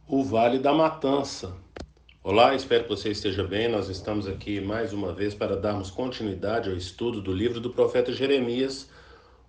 O Vale da Matança. Olá, espero que você esteja bem. Nós estamos aqui mais uma vez para darmos continuidade ao estudo do livro do profeta Jeremias.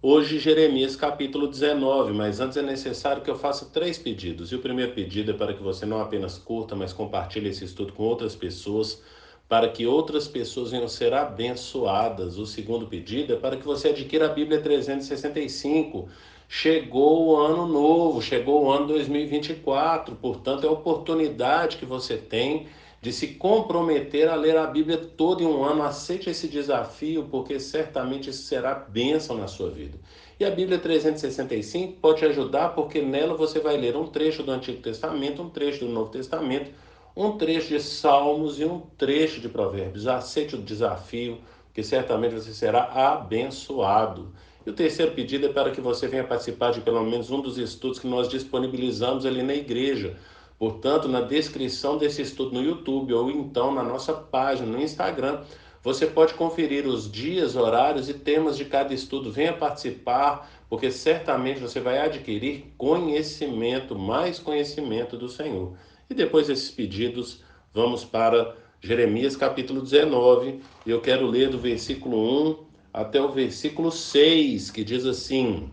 Hoje, Jeremias capítulo 19, mas antes é necessário que eu faça três pedidos. E o primeiro pedido é para que você não apenas curta, mas compartilhe esse estudo com outras pessoas, para que outras pessoas venham ser abençoadas. O segundo pedido é para que você adquira a Bíblia 365. Chegou o ano novo, chegou o ano 2024, portanto, é a oportunidade que você tem de se comprometer a ler a Bíblia toda em um ano. Aceite esse desafio, porque certamente isso será bênção na sua vida. E a Bíblia 365 pode te ajudar, porque nela você vai ler um trecho do Antigo Testamento, um trecho do Novo Testamento, um trecho de Salmos e um trecho de Provérbios. Aceite o desafio, que certamente você será abençoado. E o terceiro pedido é para que você venha participar de pelo menos um dos estudos que nós disponibilizamos ali na igreja. Portanto, na descrição desse estudo no YouTube ou então na nossa página no Instagram, você pode conferir os dias, horários e temas de cada estudo. Venha participar, porque certamente você vai adquirir conhecimento, mais conhecimento do Senhor. E depois desses pedidos, vamos para Jeremias capítulo 19. Eu quero ler do versículo 1 até o versículo 6, que diz assim: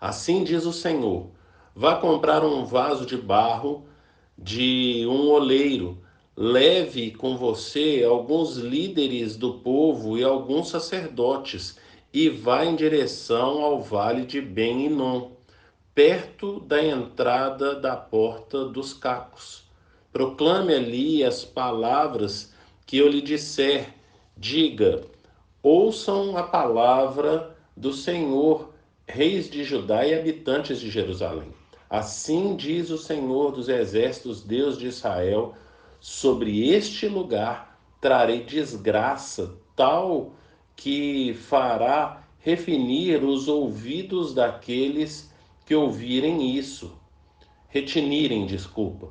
Assim diz o Senhor: vá comprar um vaso de barro de um oleiro. Leve com você alguns líderes do povo e alguns sacerdotes, e vá em direção ao vale de Ben-Hinom, perto da entrada da porta dos cacos. Proclame ali as palavras que eu lhe disser. Diga: ouçam a palavra do Senhor, reis de Judá e habitantes de Jerusalém. Assim diz o Senhor dos exércitos, Deus de Israel: sobre este lugar trarei desgraça, tal que fará refinir os ouvidos daqueles que ouvirem isso. Retinirem, desculpa.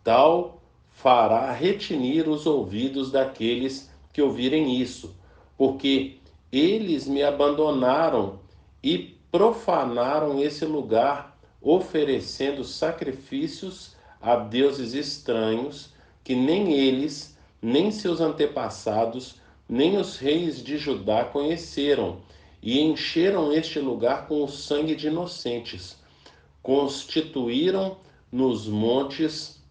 Tal fará retinir os ouvidos daqueles que ouvirem isso, porque eles me abandonaram e profanaram esse lugar, oferecendo sacrifícios a deuses estranhos que nem eles, nem seus antepassados, nem os reis de Judá conheceram, e encheram este lugar com o sangue de inocentes. Constituíram nos montes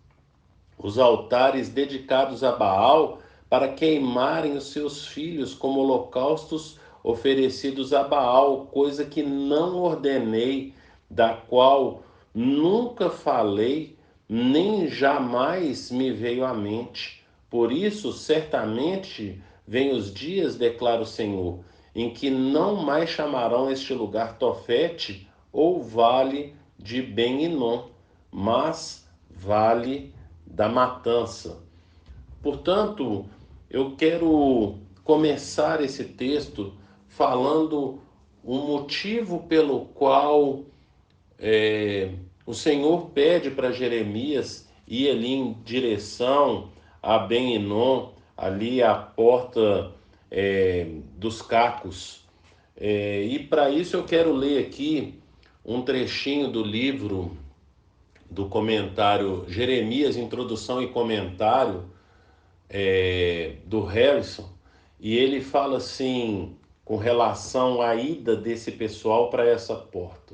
os altares dedicados a Baal para queimarem os seus filhos como holocaustos oferecidos a Baal, coisa que não ordenei, da qual nunca falei, nem jamais me veio à mente. Por isso, certamente, vêm os dias, declara o Senhor, em que não mais chamarão este lugar Tofete ou Vale de Ben-Hinom, mas Vale da Matança. Portanto, eu quero começar esse texto falando o motivo pelo qual o Senhor pede para Jeremias ir ali em direção a Ben-Hinom, ali à porta dos cacos. E para isso eu quero ler aqui um trechinho do livro do comentário Jeremias, introdução e comentário do Harrison, e ele fala assim, com relação à ida desse pessoal para essa porta.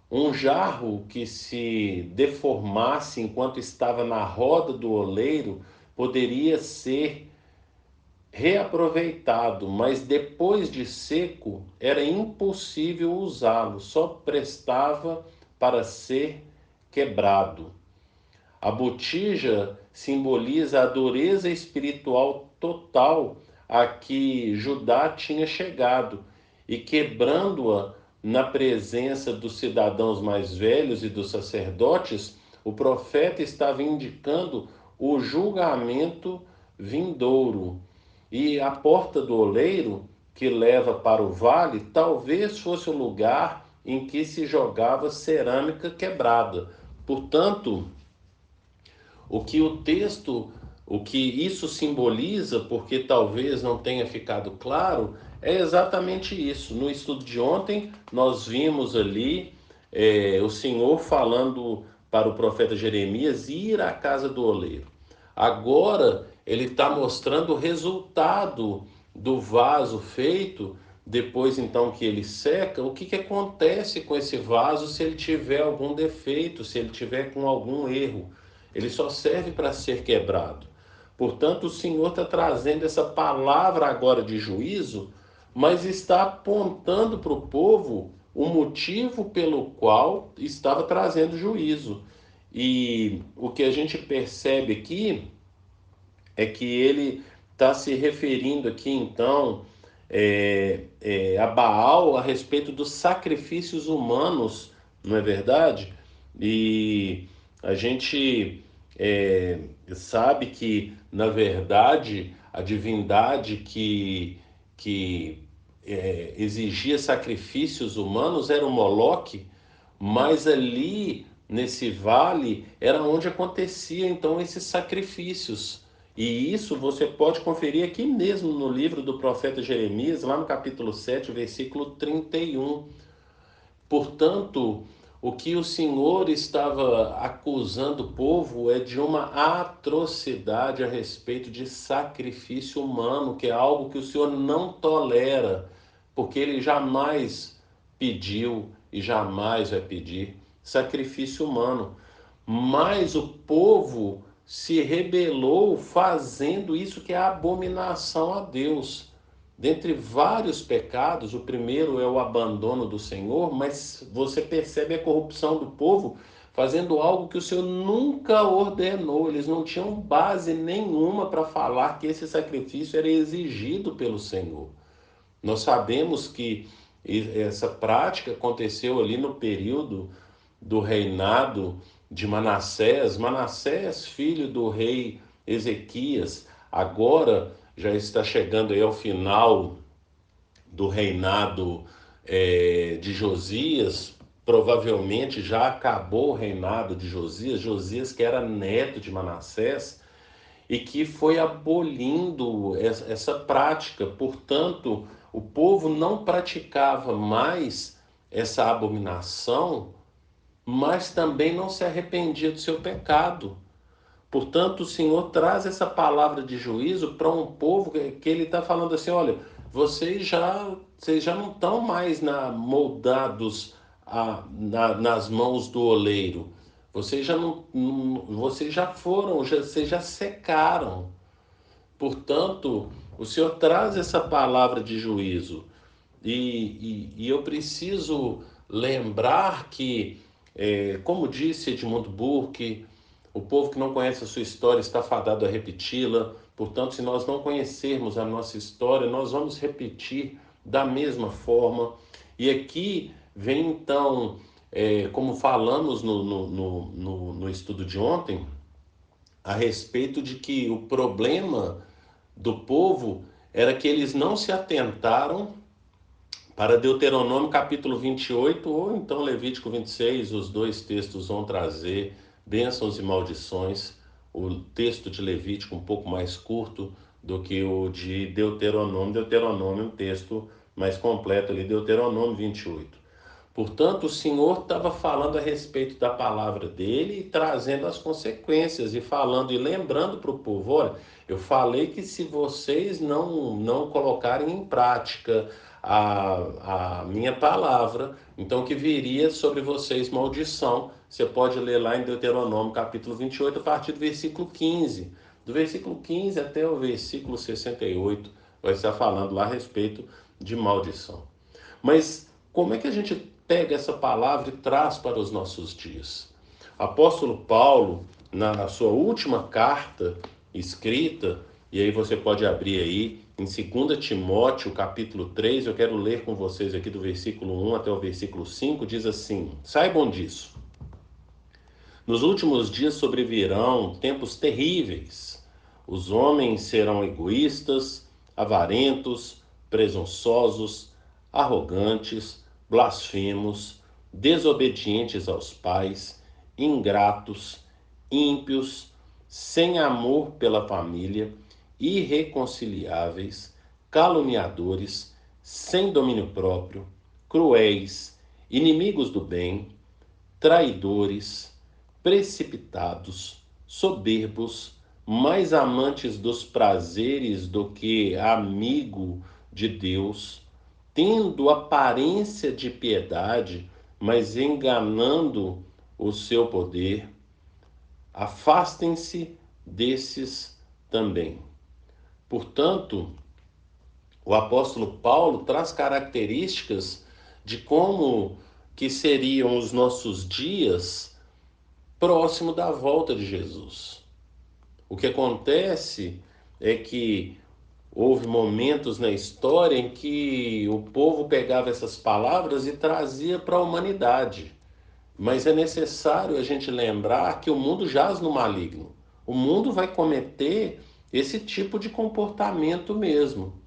Um jarro que se deformasse enquanto estava na roda do oleiro poderia ser reaproveitado, mas depois de seco era impossível usá-lo, só prestava para ser quebrado. A botija simboliza a dureza espiritual total a que Judá tinha chegado, e quebrando-a na presença dos cidadãos mais velhos e dos sacerdotes, o profeta estava indicando o julgamento vindouro. E a porta do oleiro, que leva para o vale, talvez fosse o lugar em que se jogava cerâmica quebrada. Portanto, o que isso simboliza, porque talvez não tenha ficado claro, é exatamente isso. No estudo de ontem, nós vimos ali o Senhor falando para o profeta Jeremias ir à casa do oleiro. Agora ele está mostrando o resultado do vaso feito, depois então que ele seca, o que acontece com esse vaso se ele tiver algum defeito, se ele tiver com algum erro. Ele só serve para ser quebrado. Portanto, o Senhor está trazendo essa palavra agora de juízo, mas está apontando para o povo o motivo pelo qual estava trazendo juízo. E o que a gente percebe aqui é que ele está se referindo aqui, então, a Baal a respeito dos sacrifícios humanos, não é verdade? E a gente sabe que, na verdade, a divindade que exigia sacrifícios humanos era o Moloque, mas ali nesse vale era onde acontecia então esses sacrifícios. E isso você pode conferir aqui mesmo no livro do profeta Jeremias, lá no capítulo 7, versículo 31. Portanto, o que o Senhor estava acusando o povo é de uma atrocidade a respeito de sacrifício humano, que é algo que o Senhor não tolera, porque ele jamais pediu e jamais vai pedir sacrifício humano. Mas o povo se rebelou fazendo isso que é abominação a Deus. Dentre vários pecados, o primeiro é o abandono do Senhor, mas você percebe a corrupção do povo fazendo algo que o Senhor nunca ordenou. Eles não tinham base nenhuma para falar que esse sacrifício era exigido pelo Senhor. Nós sabemos que essa prática aconteceu ali no período do reinado de Manassés. Manassés, filho do rei Ezequias, agora já está chegando aí ao final do reinado de Josias. Provavelmente já acabou o reinado de Josias. Josias, que era neto de Manassés, e que foi abolindo essa prática. Portanto, o povo não praticava mais essa abominação, mas também não se arrependia do seu pecado. Portanto, o Senhor traz essa palavra de juízo para um povo que ele está falando assim: olha, vocês já não estão mais moldados nas mãos do oleiro. Vocês já não, vocês já foram, vocês já secaram. Portanto, o Senhor traz essa palavra de juízo. E eu preciso lembrar que, como disse Edmund Burke, o povo que não conhece a sua história está fadado a repeti-la. Portanto, se nós não conhecermos a nossa história, nós vamos repetir da mesma forma. E aqui vem então, como falamos no estudo de ontem, a respeito de que o problema do povo era que eles não se atentaram para Deuteronômio capítulo 28 ou então Levítico 26. Os dois textos vão trazer bênçãos e maldições. O texto de Levítico um pouco mais curto do que o de Deuteronômio. Deuteronômio é um texto mais completo ali, Deuteronômio 28. Portanto, o Senhor estava falando a respeito da palavra dele e trazendo as consequências e falando e lembrando para o povo: olha, eu falei que se vocês não colocarem em prática a minha palavra, então que viria sobre vocês maldição. Você pode ler lá em Deuteronômio capítulo 28, a partir do versículo 15. Do versículo 15 até o versículo 68, vai estar falando lá a respeito de maldição. Mas como é que a gente pega essa palavra e traz para os nossos dias? Apóstolo Paulo, na sua última carta escrita, e aí você pode abrir aí em 2 Timóteo, capítulo 3, eu quero ler com vocês aqui do versículo 1 até o versículo 5, diz assim: saibam disso. Nos últimos dias sobrevirão tempos terríveis. Os homens serão egoístas, avarentos, presunçosos, arrogantes, blasfemos, desobedientes aos pais, ingratos, ímpios, sem amor pela família, irreconciliáveis, caluniadores, sem domínio próprio, cruéis, inimigos do bem, traidores, precipitados, soberbos, mais amantes dos prazeres do que amigo de Deus, tendo aparência de piedade, mas enganando o seu poder. Afastem-se desses também. Portanto, o apóstolo Paulo traz características de como que seriam os nossos dias próximo da volta de Jesus. O que acontece é que houve momentos na história em que o povo pegava essas palavras e trazia para a humanidade. Mas é necessário a gente lembrar que o mundo jaz no maligno. O mundo vai cometer esse tipo de comportamento mesmo.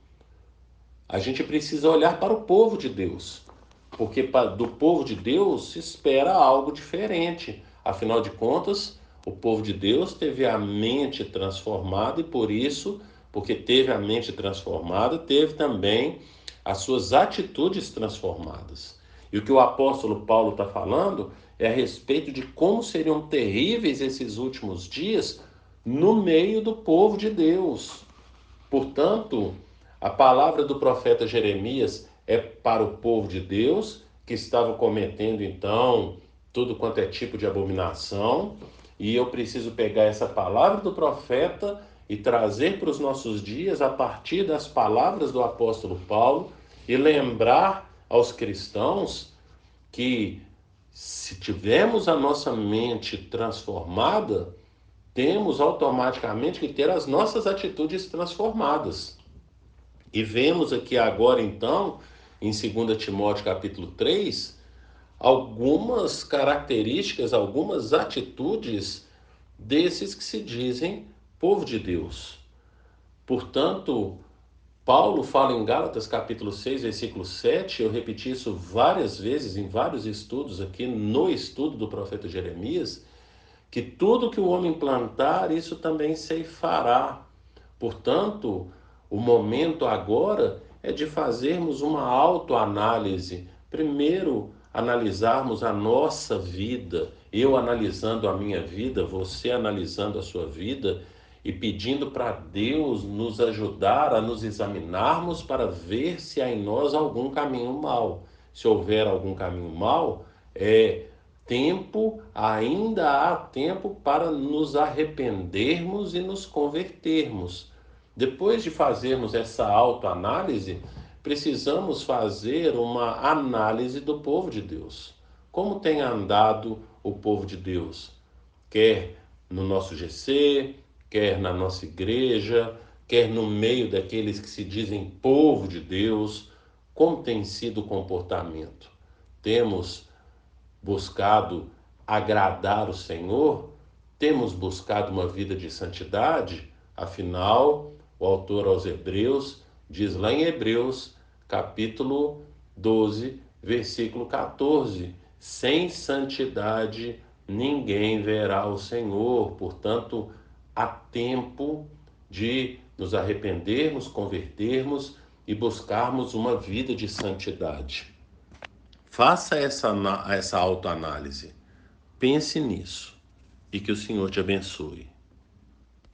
A gente precisa olhar para o povo de Deus, porque do povo de Deus se espera algo diferente. Afinal de contas, o povo de Deus teve a mente transformada e por isso, porque teve a mente transformada, teve também as suas atitudes transformadas. E o que o apóstolo Paulo está falando é a respeito de como seriam terríveis esses últimos dias no meio do povo de Deus. Portanto, a palavra do profeta Jeremias é para o povo de Deus, que estava cometendo então tudo quanto é tipo de abominação, e eu preciso pegar essa palavra do profeta e trazer para os nossos dias a partir das palavras do apóstolo Paulo e lembrar aos cristãos que se tivermos a nossa mente transformada, temos automaticamente que ter as nossas atitudes transformadas. E vemos aqui agora, então, em 2 Timóteo capítulo 3, algumas características, algumas atitudes desses que se dizem povo de Deus. Portanto, Paulo fala em Gálatas capítulo 6, versículo 7, eu repeti isso várias vezes em vários estudos aqui no estudo do profeta Jeremias, que tudo que o homem plantar, isso também ceifará. Portanto, o momento agora é de fazermos uma autoanálise. Primeiro, analisarmos a nossa vida, eu analisando a minha vida, você analisando a sua vida e pedindo para Deus nos ajudar a nos examinarmos para ver se há em nós algum caminho mau. Se houver algum caminho mau, ainda há tempo para nos arrependermos e nos convertermos. Depois de fazermos essa autoanálise, precisamos fazer uma análise do povo de Deus. Como tem andado o povo de Deus? Quer no nosso GC, quer na nossa igreja, quer no meio daqueles que se dizem povo de Deus, como tem sido o comportamento? Temos buscado agradar o Senhor? Temos buscado uma vida de santidade? Afinal, o autor aos Hebreus diz lá em Hebreus, capítulo 12, versículo 14: sem santidade ninguém verá o Senhor. Portanto, há tempo de nos arrependermos, convertermos e buscarmos uma vida de santidade. Faça essa autoanálise. Pense nisso e que o Senhor te abençoe.